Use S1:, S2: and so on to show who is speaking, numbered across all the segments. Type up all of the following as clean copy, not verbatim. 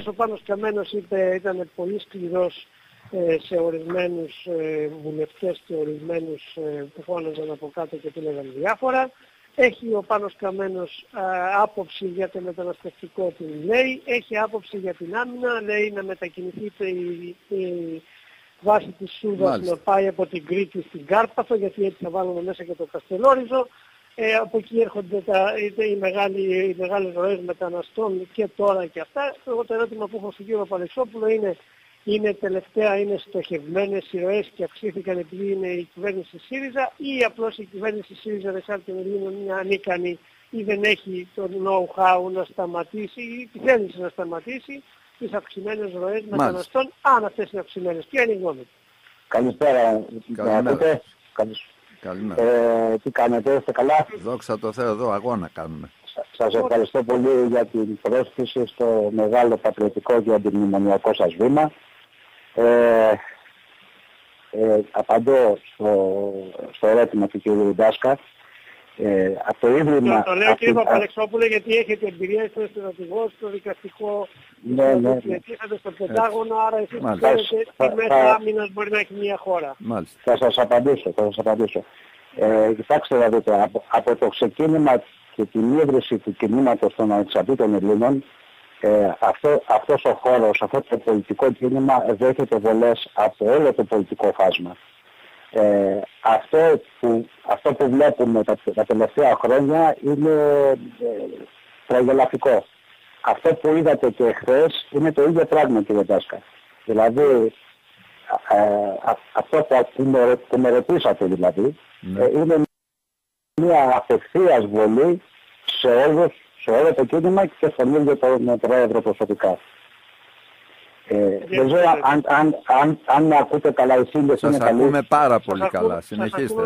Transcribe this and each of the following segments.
S1: Ο Πάνος Καμένος ήταν πολύ σκληρός σε ορισμένους βουλευτές και ορισμένους που φώναζαν από κάτω και του λέγανε διάφορα. Έχει ο Πάνος Καμένος άποψη για το μεταναστευτικό του, λέει. Έχει άποψη για την άμυνα, λέει να μετακινηθεί η βάση της Σούδας να πάει από την Κρήτη στην Κάρπαθο, γιατί έτσι θα βάλουμε μέσα και το Καστελόριζο. Από εκεί έρχονται οι μεγάλες ροές μεταναστών και τώρα και αυτά. Εγώ το ερώτημα που έχω στον κύριο Παλεξόπουλο είναι τελευταία, είναι στοχευμένες οι ροές και αυξήθηκαν επειδή είναι η κυβέρνηση ΣΥΡΙΖΑ, ή απλώς η κυβέρνηση ΣΥΡΙΖΑ Δεσσάρτων Ελλήνων είναι ανίκανη ή δεν έχει το know-how να σταματήσει ή τη θέληση να σταματήσει τις αυξημένες ροές μεταναστών, αν αυτές είναι αυξημένες. Ποια είναι η γνώμη?
S2: Καλησπέρα.
S3: Καλημέρα.
S2: Τι κάνετε, είστε καλά?
S3: Δόξα τω Θεώ, εδώ αγώνα κάνουμε.
S2: Σας ευχαριστώ πολύ για την πρόσκληση στο μεγάλο πατριωτικό και αντιμνημονιακό σας βήμα. Απαντώ στο ερώτημα του κ. Ντάσκα. Από το Ίδρυμα...
S1: Το λέω κ. Παλεξόπουλε γιατί έχετε εμπειρία, είστε στρατηγός, στο δικαστικό, διευθύνατε στο Πεντάγωνο, άρα εσείς ξέρετε τι μέσα άμυνας μπορεί να έχει μια χώρα.
S2: Θα σας απαντήσω. Κοιτάξτε να δείτε, από το ξεκίνημα και την ίδρυση του κινήματος των ανεξαρτήτων Ελλήνων, αυτός ο χώρος, αυτό το πολιτικό κίνημα δέχεται βολές από όλο το πολιτικό φάσμα. Αυτό που βλέπουμε τα τελευταία χρόνια είναι τραγελαφικό. Αυτό που είδατε και χθες είναι το ίδιο πράγμα, κύριε Ντάσκα. Δηλαδή, αυτό που με ρωτήσατε δηλαδή, είναι μια απευθείας βολή σε όλο το κίνημα και στον ίδιο τον πρόεδρο προσωπικά. Δεν ξέρω αν με ακούτε καλά, η σύνδεση είναι καλή.
S3: Σας ακούμε πάρα πολύ καλά. Συνεχίστε.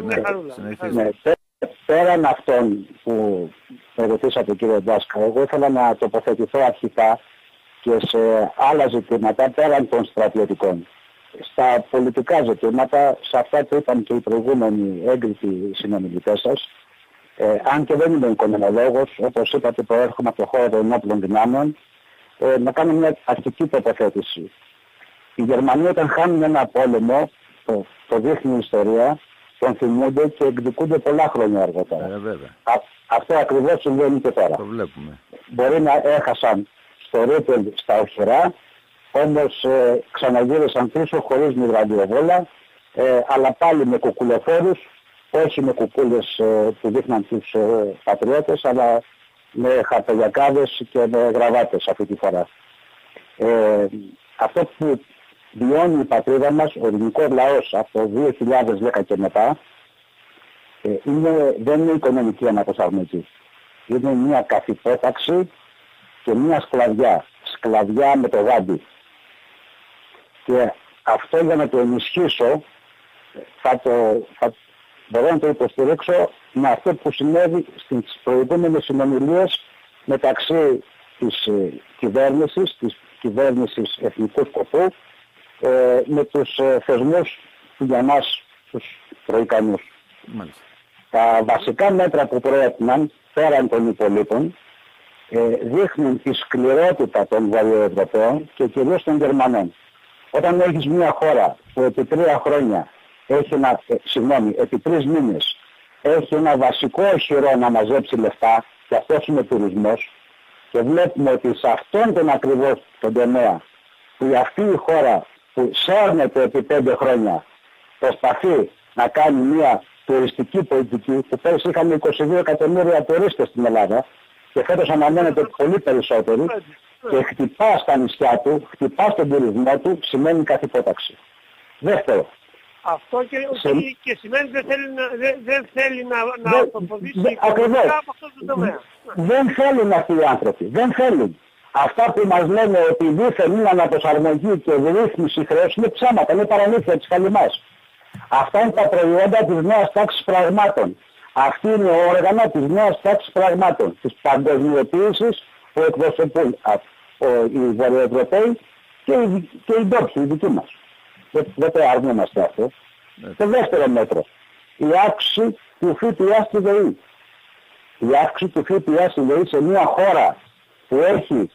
S2: Πέραν αυτών που με ρωτήσατε, κύριε Ντάσκα, εγώ ήθελα να τοποθετηθώ αρχικά και σε άλλα ζητήματα πέραν των στρατιωτικών. Στα πολιτικά ζητήματα, σε αυτά που είπαν και οι προηγούμενοι έγκριτοι συνομιλητές σας, αν και δεν είμαι οικονομολόγος, όπως είπατε προέρχομαι από το χώρο των ενόπλων δυνάμεων, να κάνω μια αρχική τοποθέτηση. Οι Γερμανοί όταν χάνουν ένα πόλεμο, το δείχνει η ιστορία, τον θυμούνται και εκδικούνται πολλά χρόνια αργότερα. Αυτό ακριβώς συμβαίνει και τώρα.
S3: Το βλέπουμε.
S2: Μπορεί να έχασαν στο Ρίπελ στα οχυρά, όμως ξαναγύρισαν πίσω χωρίς μυδραντιοβόλα, αλλά πάλι με κουκουλοφόρους, όχι με κουκούλες που δείχναν τους πατριώτες, αλλά με χαρτογιακάδες και με γραβάτες αυτή τη φορά. Αυτό που βιώνει η πατρίδα μας, ο ελληνικός λαός από το 2010 και μετά, δεν είναι οικονομική αναπροσαρμογή. Είναι μια καθυπόταξη και μια σκλαβιά. Σκλαβιά με το γάντι. Και αυτό για να το ενισχύσω, μπορώ να το υποστηρίξω με αυτό που συνέβη στις προηγούμενες συνομιλίες μεταξύ της κυβέρνησης εθνικού σκοπού, με τους θεσμούς για μας τους τροικανούς. Τα βασικά μέτρα που προέτειναν πέραν των υπολείπων δείχνουν τη σκληρότητα των Βορειοευρωπαίων και κυρίως των Γερμανών. Όταν έχεις μια χώρα που επί 3 χρόνια επί 3 μήνες έχει ένα βασικό οχυρό να μαζέψει λεφτά, και αυτός είναι ο τουρισμός, και βλέπουμε ότι σε αυτόν τον ακριβώς τον τομέα που αυτή η χώρα που σέρνεται επί 5 χρόνια προσπαθεί να κάνει μια τουριστική πολιτική, που πέρυσι είχαμε 22 εκατομμύρια τουρίστες στην Ελλάδα και φέτος αναμένεται πολύ περισσότεροι, και χτυπά στα νησιά του, χτυπά στον τουρισμό του, σημαίνει καθυπόταξη. Δεύτερο.
S1: Αυτό και σημαίνει δεν θέλει να αποδείξει
S2: ακριβώς
S1: από αυτό το τομέα.
S2: Δεν θέλουν αυτοί οι άνθρωποι. Δεν θέλουν. Αυτά που μας λένε ότι δίθεν είναι αναπροσαρμογή και ρύθμιση χρέους είναι ψέματα, είναι παραλήθεια της καλυμάς. Αυτά είναι τα προϊόντα της νέας τάξης πραγμάτων. Αυτή είναι ο όργανα της νέας τάξης πραγμάτων, της παγκοσμιοποίησης που εκπροσωπούν οι Βορειοευρωπαίοι και οι ντόπιοι, οι δικοί μας. Δεν το αρνούμαστε αυτό. Το δεύτερο μέτρο, η αύξηση του ΦΠΑ στη ΔΕΗ. Η αύξηση του ΦΠΑ στη ΔΕΗ σε μια χώρα που έχει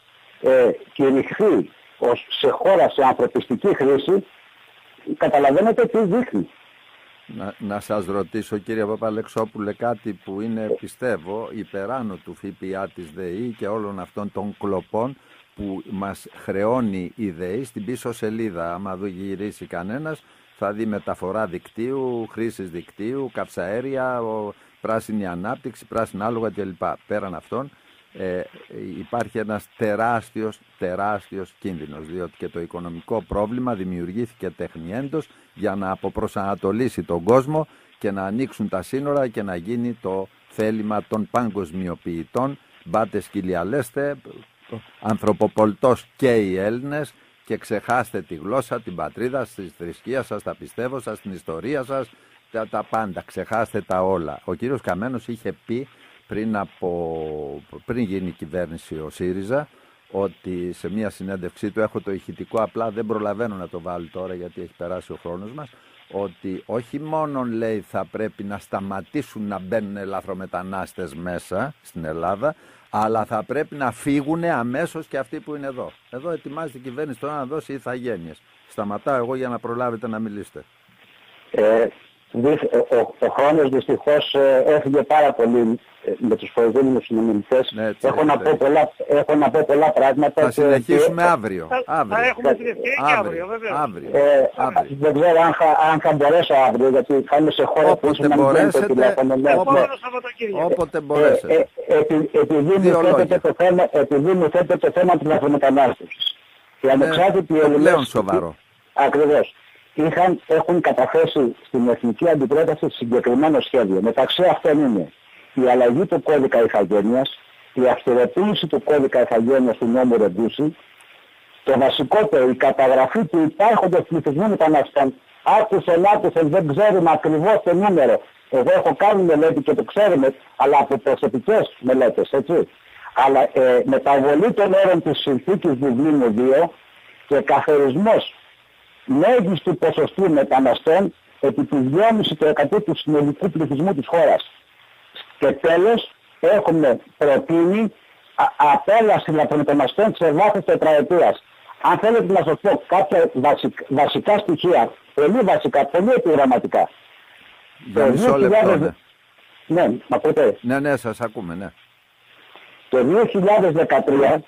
S2: κηρυχθεί σε χώρα σε ανθρωπιστική χρήση, καταλαβαίνετε τι δείχνει.
S3: Να σας ρωτήσω, κύριε Παπαλεξόπουλε, κάτι που είναι, πιστεύω, υπεράνω του ΦΠΑ της ΔΕΗ και όλων αυτών των κλοπών που μας χρεώνει η ΔΕΗ στην πίσω σελίδα. Άμα δω γυρίσει κανένας, θα δει μεταφορά δικτύου, χρήσης δικτύου, καυσαέρια, πράσινη ανάπτυξη, πράσινα άλογα κλπ. Πέραν αυτών, υπάρχει ένας τεράστιος κίνδυνος, διότι και το οικονομικό πρόβλημα δημιουργήθηκε τεχνιέντος για να αποπροσανατολίσει τον κόσμο και να ανοίξουν τα σύνορα και να γίνει το θέλημα των παγκοσμιοποιητών. Μπάτε σκυλιαλέστε, ανθρωποπολτός και οι Έλληνες, και ξεχάστε τη γλώσσα, την πατρίδα, στη θρησκεία σας, τα πιστεύω σας, την ιστορία σας, τα πάντα, ξεχάστε τα όλα. Ο κύριος Καμένος είχε πει πριν γίνει η κυβέρνηση ο ΣΥΡΙΖΑ, ότι σε μια συνέντευξή του, έχω το ηχητικό, απλά δεν προλαβαίνω να το βάλω τώρα γιατί έχει περάσει ο χρόνος μας, ότι όχι μόνο, λέει, θα πρέπει να σταματήσουν να μπαίνουν ελαφρομετανάστες μέσα στην Ελλάδα, αλλά θα πρέπει να φύγουν αμέσως και αυτοί που είναι εδώ. Εδώ ετοιμάζεται η κυβέρνηση τώρα να δώσει ηθαγένειες. Σταματάω εγώ για να προλάβετε να μιλήσετε.
S2: Ο χρόνος δυστυχώς έφυγε πάρα πολύ με τους προηγούμενους συνομιλητές.
S3: Ναι,
S2: έχω να πω πολλά πράγματα.
S3: Θα συνεχίσουμε αύριο.
S1: Θα έχουμε την ευκαιρία αύριο, βέβαια.
S2: Δεν ξέρω αν θα μπορέσω αύριο, γιατί θα είμαι σε χώρα που ίσως να μην γίνεται το τηλέφωνο.
S3: Όποτε μπορέσετε.
S2: Επειδή μου θέτετε το θέμα της λαθρομετανάστευσης.
S3: Πλέον σοβαρό.
S2: Ακριβώς. Έχουν καταθέσει στην Εθνική Αντιπρόταση συγκεκριμένο σχέδιο. Μεταξύ αυτών είναι η αλλαγή του κώδικα ηθαγένειας, η αυστηροποίηση του κώδικα ηθαγένειας του νόμου Ρεντούση, το βασικότερο, η καταγραφή του υπάρχοντος πληθυσμού μεταναστών. Άκουσεν, δεν ξέρουμε ακριβώς το νούμερο. Εγώ έχω κάνει μελέτη και το ξέρουμε, αλλά από προσωπικές μελέτες, έτσι. Αλλά μεταβολή των όρων της συνθήκης Δουβλίνου 2 και καθορισμός μέγιστου ποσοστού μεταναστών επί της 2,5% του συνολικού πληθυσμού της χώρας. Και τέλος, έχουμε προτείνει απέλαση λαθρομεταναστών σε βάθος τετραετίας. Αν θέλετε να σας πω κάποια βασικά στοιχεία, πολύ βασικά, πολύ επιγραμματικά.
S3: Για μισό λεπτό, ναι.
S2: Ναι, μα ποτέ.
S3: Ναι, σας ακούμε, ναι.
S2: Το 2013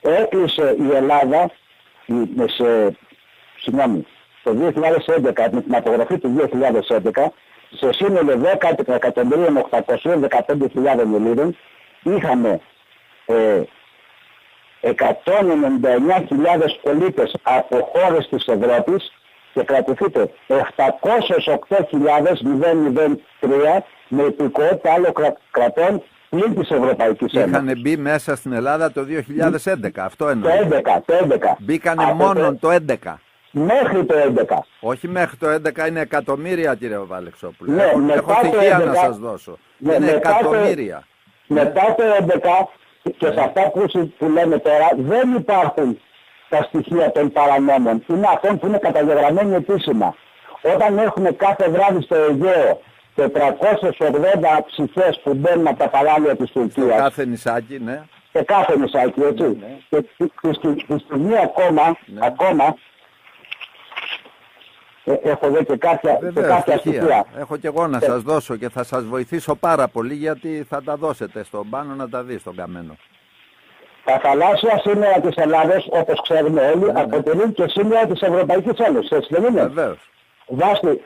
S2: έκλεισε η Ελλάδα το 2011, με την απογραφή του 2011, σε σύνολο 10.815.000 Ελλήνων, είχαμε 199.000 πολίτες από χώρες της Ευρώπης και κρατηθείτε 708.003 με υπηκότητα άλλων κρατών πλην της Ευρωπαϊκής Ένωσης.
S3: Είχαν μπει μέσα στην Ελλάδα το 2011, αυτό εννοώ.
S2: Το 11.
S3: Μπήκανε μόνο το 11.
S2: Μέχρι το 11.
S3: Όχι μέχρι το 11, είναι εκατομμύρια, κύριε Παπαλεξόπουλε.
S2: Ναι,
S3: έχω στοιχεία να σας δώσω. Ναι, είναι εκατομμύρια.
S2: Μετά το 11 και σε αυτά που λέμε τώρα δεν υπάρχουν τα στοιχεία των παρανόμων. Είναι αυτών που είναι καταγεγραμμένοι επίσημα. Όταν έχουμε κάθε βράδυ στο Αιγαίο 480 ψυχές που μπαίνουν από τα παράλια της Τουρκίας.
S3: Σε κάθε νησάκι, ναι.
S2: Σε κάθε νησάκι, έτσι.
S3: Ναι.
S2: Και στη στιγμή ακόμα έχω δει και κάποια στοιχεία.
S3: Έχω και εγώ να σας δώσω και θα σας βοηθήσω πάρα πολύ, γιατί θα τα δώσετε στον Πάνο να τα δει στον Καμένο.
S2: Τα θαλάσσια σύνορα της Ελλάδος, όπως ξέρουμε όλοι, αποτελούν και σύνορα της Ευρωπαϊκής Ένωσης, έτσι δεν είναι?
S3: Βεβαίως.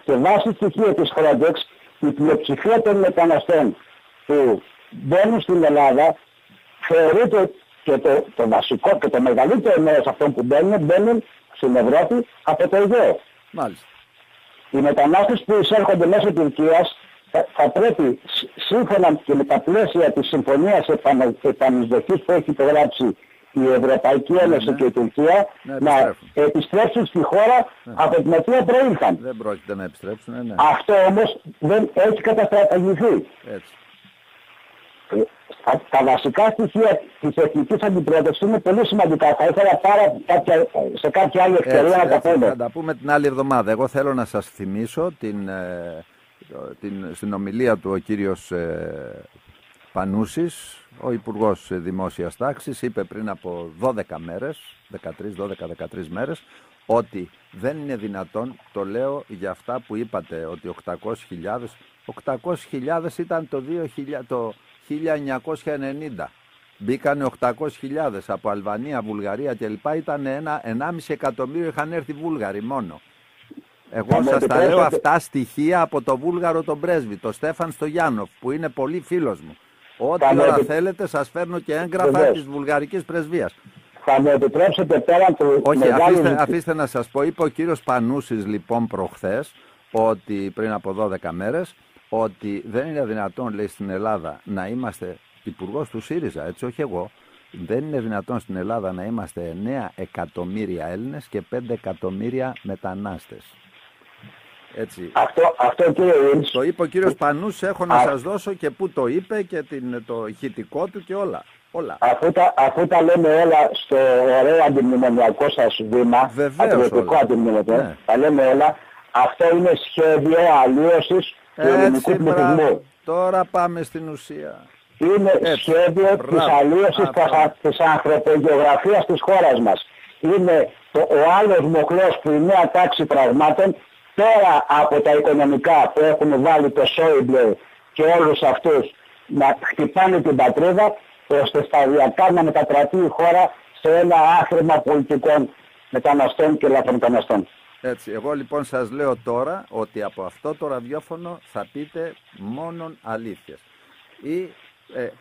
S2: Βάσει στοιχεία της Frontex, η πλειοψηφία των μεταναστών που μπαίνουν στην Ελλάδα θεωρείται και το βασικό και το μεγαλύτερο μέρος αυτών που μπαίνουν στην Ευρώπη από το Αιγαίο.
S3: Μάλιστα.
S2: Οι μετανάστες που εισέρχονται μέσω Τουρκίας θα πρέπει σύμφωνα και με τα πλαίσια της συμφωνίας επανεισδοχής που έχει υπογράψει η Ευρωπαϊκή Ένωση και η Τουρκία να επιστρέψουν στη χώρα από την οποία προήλθαν.
S3: Δεν πρόκειται να επιστρέψουν, ναι.
S2: Αυτό όμως δεν έχει καταστρατηγηθεί.
S3: Έτσι.
S2: Τα βασικά στοιχεία της εθνικής αντιπρότευσης είναι πολύ σημαντικά. Θα ήθελα σε κάποια άλλη ευκαιρία να τα πούμε.
S3: Θα τα πούμε την άλλη εβδομάδα. Εγώ θέλω να σας θυμίσω στην ομιλία του ο κύριος Πανούσης, ο Υπουργός Δημόσιας Τάξης, είπε πριν από 12 μέρες, 13 μέρες, ότι δεν είναι δυνατόν, το λέω για αυτά που είπατε, ότι 800.000 ήταν το 1990. Μπήκανε 800.000 από Αλβανία, Βουλγαρία κλπ. Ήταν 1,5 εκατομμύριο είχαν έρθει Βούλγαροι μόνο. Εγώ σας τα λέω αυτά στοιχεία από το Βούλγαρο τον πρέσβη, το Στέφαν Στογιάννοφ, που είναι πολύ φίλος μου. Ό,τι ώρα θέλετε σας φέρνω και έγγραφα της Βουλγαρικής Πρεσβείας.
S2: Θα μου επιτρέψετε πέραν του...
S3: Όχι, αφήστε να σας πω, είπε ο κύριος Πανούσης λοιπόν προχθές, ότι πριν από 12 μέρες, ότι δεν είναι δυνατόν, λέει, στην Ελλάδα να είμαστε, υπουργός του ΣΥΡΙΖΑ, έτσι, όχι εγώ, δεν είναι δυνατόν στην Ελλάδα να είμαστε 9 εκατομμύρια Έλληνες και 5 εκατομμύρια μετανάστες. Έτσι.
S2: Αυτό κύριε Ιλς,
S3: το είπε ο κύριος Πανούς, έχω να σας δώσω και πού το είπε και το ηχητικό του και όλα.
S2: Αφού τα λέμε όλα στο ωραίο αντιμνημονιακό σας βήμα, πατριωτικό αντιμνημονιακό, ναι, τα λέμε όλα, αυτό είναι σχέδιο αλλίωσης του ελληνικού πληθυσμού.
S3: Τώρα πάμε στην ουσία.
S2: Είναι σχέδιο της αλλίωσης της ανθρωπογεωγραφίας της χώρας μας. Είναι ο άλλος μοχλός που η νέα τάξη πραγμάτων, πέρα από τα οικονομικά που έχουν βάλει το Σόιμπλε και όλους αυτούς να χτυπάνε την πατρίδα, ώστε σταδιακά να μετατραπεί η χώρα σε ένα άθρομα πολιτικών μεταναστών και λαθρομεταναστών.
S3: Έτσι, εγώ λοιπόν σας λέω τώρα ότι από αυτό το ραδιόφωνο θα πείτε μόνον αλήθειες. Ή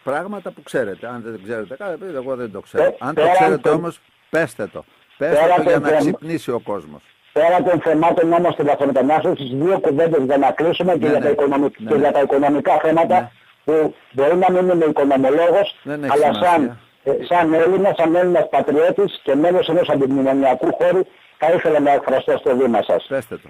S3: πράγματα που ξέρετε. Αν δεν ξέρετε κάτι, εγώ δεν το ξέρω. Αν το ξέρετε όμως, πέστε το. Πέστε το για να ξυπνήσει ο κόσμος.
S2: Πέρα των θεμάτων όμως της λαθρομετανάστευσης, δύο κουβέντες για να κλείσουμε και για τα οικονομικά θέματα, που μπορεί να μην είμαι οικονομολόγος, αλλά σαν Έλληνας πατριώτης και μέλος ενός αντιμνημονιακού χώρου, θα ήθελα να εκφραστώ στο βήμα σας.
S3: Πέστε το.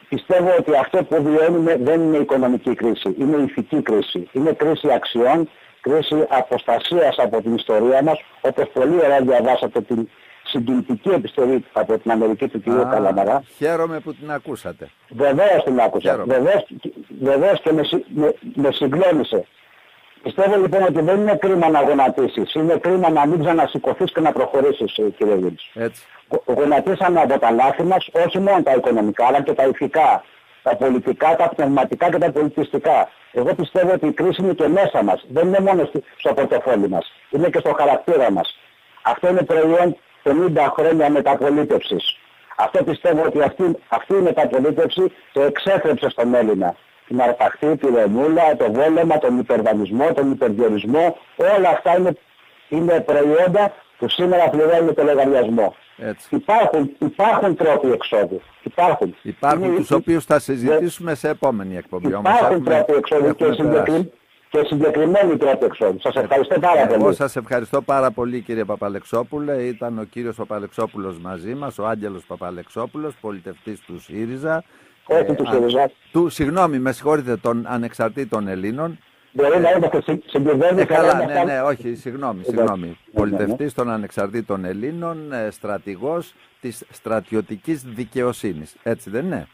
S2: Πιστεύω ότι αυτό που βιώνουμε δεν είναι οικονομική κρίση, είναι ηθική κρίση. Είναι κρίση αξιών, κρίση αποστασίας από την ιστορία μας, όπως πολύ ωραία διαβάσατε την συγκινητική επιστολή από την Αμερική του κ. Καλαμαρά.
S3: Χαίρομαι που την ακούσατε.
S2: Βεβαίως την άκουσα. Βεβαίως και με συγκλώνησε. Πιστεύω λοιπόν ότι δεν είναι κρίμα να γονατίσεις. Είναι κρίμα να μην ξανασηκωθείς και να προχωρήσεις, κύριε Βίλης. Γονατίσαμε από τα λάθη μας, όχι μόνο τα οικονομικά, αλλά και τα ηθικά, τα πολιτικά, τα πνευματικά και τα πολιτιστικά. Εγώ πιστεύω ότι η κρίση είναι και μέσα μας. Δεν είναι μόνο στο πορτοφόλι μας. Είναι και στο χαρακτήρα μας. Αυτό είναι προϊόν 50 χρόνια μεταπολίτευσης. Αυτό πιστεύω ότι αυτή η μεταπολίτευση το εξέφρεψε στον Έλληνα. Την αρπαχτή, τη ρεμούλα, το βόλεμα, τον υπερβανισμό, τον υπερδιορισμό, όλα αυτά είναι προϊόντα που σήμερα πληρώνουν το λογαριασμό. Υπάρχουν τρόποι εξόδου. Υπάρχουν
S3: τους οποίους θα συζητήσουμε σε επόμενη εκπομπή.
S2: Υπάρχουν τρόποι εξόδου και συγκεκριμένοι τρόποι εξόδου. Σας ευχαριστώ πάρα πολύ.
S3: Εγώ σας ευχαριστώ πάρα πολύ, κύριε Παπαλεξόπουλε. Ήταν ο κύριος Παπαλεξόπουλος μαζί μας, ο Άγγελος Παπαλεξόπουλος, πολιτευτής του ΣΥΡΙΖΑ.
S2: Όχι του ΣΥΡΙΖΑ.
S3: Συγγνώμη, με συγχωρείτε, των ανεξαρτήτων Ελλήνων.
S2: Μπορεί να είμαστε συγκεκριμένοι.
S3: Ναι, όχι, συγγνώμη. Πολιτευτής των ανεξαρτήτων Ελλήνων, στρατηγός της στρατιωτικής δικαιοσύνης. Έτσι δεν είναι?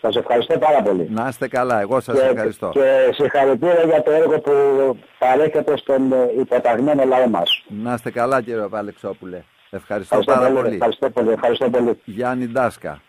S2: Σας ευχαριστώ πάρα πολύ.
S3: Να είστε καλά, εγώ σας ευχαριστώ.
S2: Και συγχαρητήρια για το έργο που παρέχετε στον υποταγμένο λαό μας.
S3: Να είστε καλά, κύριε Παπαλεξόπουλε. Ευχαριστώ πάρα πολύ.
S2: Ευχαριστώ πολύ.
S3: Γιάννη Ντάσκα.